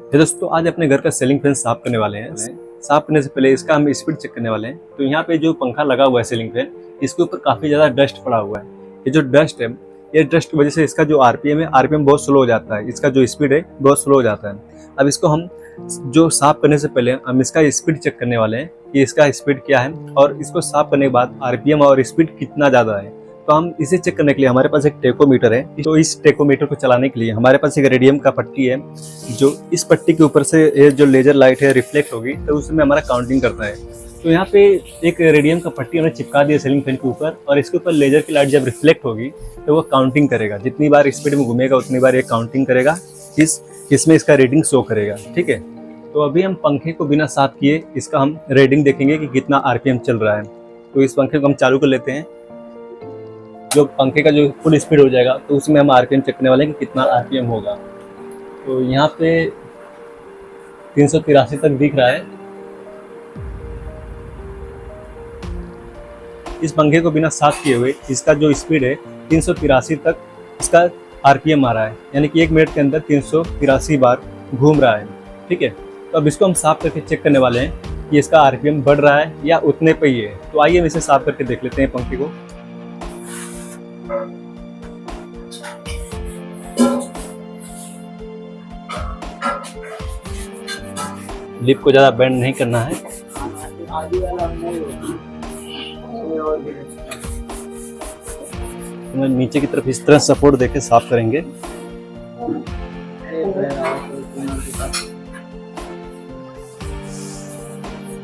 ये दोस्तों आज अपने घर का सीलिंग फैन साफ करने वाले हैं। साफ करने से पहले इसका हम स्पीड चेक करने वाले हैं। तो यहाँ पे जो पंखा लगा हुआ है सीलिंग फैन, इसके ऊपर काफी ज्यादा डस्ट पड़ा हुआ है। ये जो डस्ट है, ये डस्ट की वजह से इसका जो आरपीएम है, आरपीएम बहुत स्लो हो जाता है। इसका जो स्पीड है बहुत स्लो हो जाता है। अब इसको हम जो साफ करने से पहले हम इसका स्पीड चेक करने वाले हैं कि इसका स्पीड क्या है और इसको साफ करने के बाद आरपीएम और स्पीड कितना ज्यादा है। तो हम इसे चेक करने के लिए हमारे पास एक टेकोमीटर है। तो इस टेकोमीटर को चलाने के लिए हमारे पास एक रेडियम का पट्टी है, जो इस पट्टी के ऊपर से ये जो लेजर लाइट है रिफ्लेक्ट होगी, तो उसमें हमारा काउंटिंग करता है। तो यहाँ पे एक रेडियम का पट्टी हमने चिपका दिया सीलिंग फैन के ऊपर, और इसके ऊपर लेजर की लाइट जब रिफ्लेक्ट होगी तो वो काउंटिंग करेगा। जितनी बार स्पीड में घूमेगा उतनी बार ये काउंटिंग करेगा, इसमें इसका रीडिंग शो करेगा। ठीक है, तो अभी हम पंखे को बिना साफ किए इसका हम रीडिंग देखेंगे कि कितना आरपीएम चल रहा है। तो इस पंखे को हम चालू कर लेते हैं। जो पंखे का जो फुल स्पीड हो जाएगा तो उसमें हम आरपीएम चेक करने वाले हैं कि कितना आरपीएम होगा। तो यहाँ पे 383 तक दिख रहा है। इस पंखे को बिना साफ किए हुए इसका जो स्पीड है 383 तक इसका आरपीएम आ रहा है, यानी कि 1 मिनट के अंदर 383 बार घूम रहा है। ठीक है, तो अब इसको हम साफ करके चेक करने वाले हैं कि इसका आरपीएम बढ़ रहा है या उतने पे ही है। तो आइए हम इसे साफ करके देख लेते हैं पंखे को। लिप को ज़्यादा बेंड नहीं करना है। तो नीचे की तरफ इस तरह सपोर्ट देके साफ करेंगे।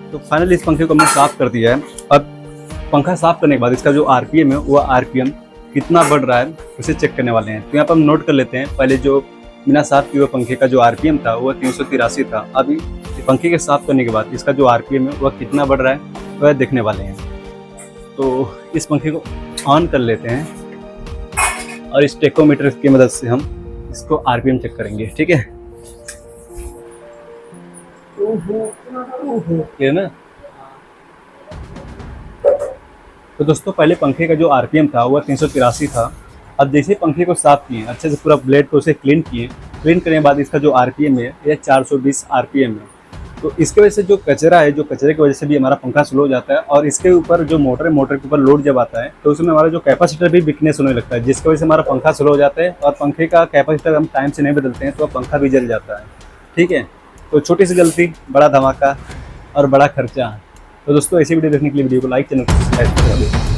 तो फाइनली इस पंखे को हमने साफ कर दिया है। अब पंखा साफ करने के बाद इसका जो आरपीएम है वो आरपीएम कितना बढ़ रहा है उसे चेक करने वाले हैं। तो यहाँ पर हम नोट कर लेते हैं। पहले जो बिना साफ किए हुए पंखे का जो आरपीएम था वो 383 था। अभी पंखे के साफ करने के बाद इसका जो आरपीएम है वह कितना बढ़ रहा है वह देखने वाले हैं। तो इस पंखे को ऑन कर लेते हैं और इस टेकोमीटर की मदद से हम इसको आरपीएम चेक करेंगे। ठीक है, ये ना। तो दोस्तों पहले पंखे का जो आरपीएम था वह 383 था। अब जैसे पंखे को साफ किए, अच्छे से पूरा ब्लेड को उसे क्लीन किए, क्लीन करने के बाद इसका जो आरपीएम है यह 420 आरपीएम है। तो इसके वजह से जो कचरा है, जो कचरे की वजह से भी हमारा पंखा स्लो हो जाता है। और इसके ऊपर जो मोटर है, मोटर के ऊपर लोड जब आता है तो उसमें हमारा जो कैपेसिटर भी वीकनेस होने लगता है, जिसकी वजह से हमारा पंखा स्लो हो जाता है। और पंखे का कैपेसिटर हम टाइम से नहीं बदलते हैं तो पंखा भी जल जाता है। ठीक है, तो छोटी सी गलती, बड़ा धमाका और बड़ा खर्चा। तो दोस्तों ऐसी वीडियो देखने के लिए वीडियो को लाइक, चैनल को सब्सक्राइब कर दो।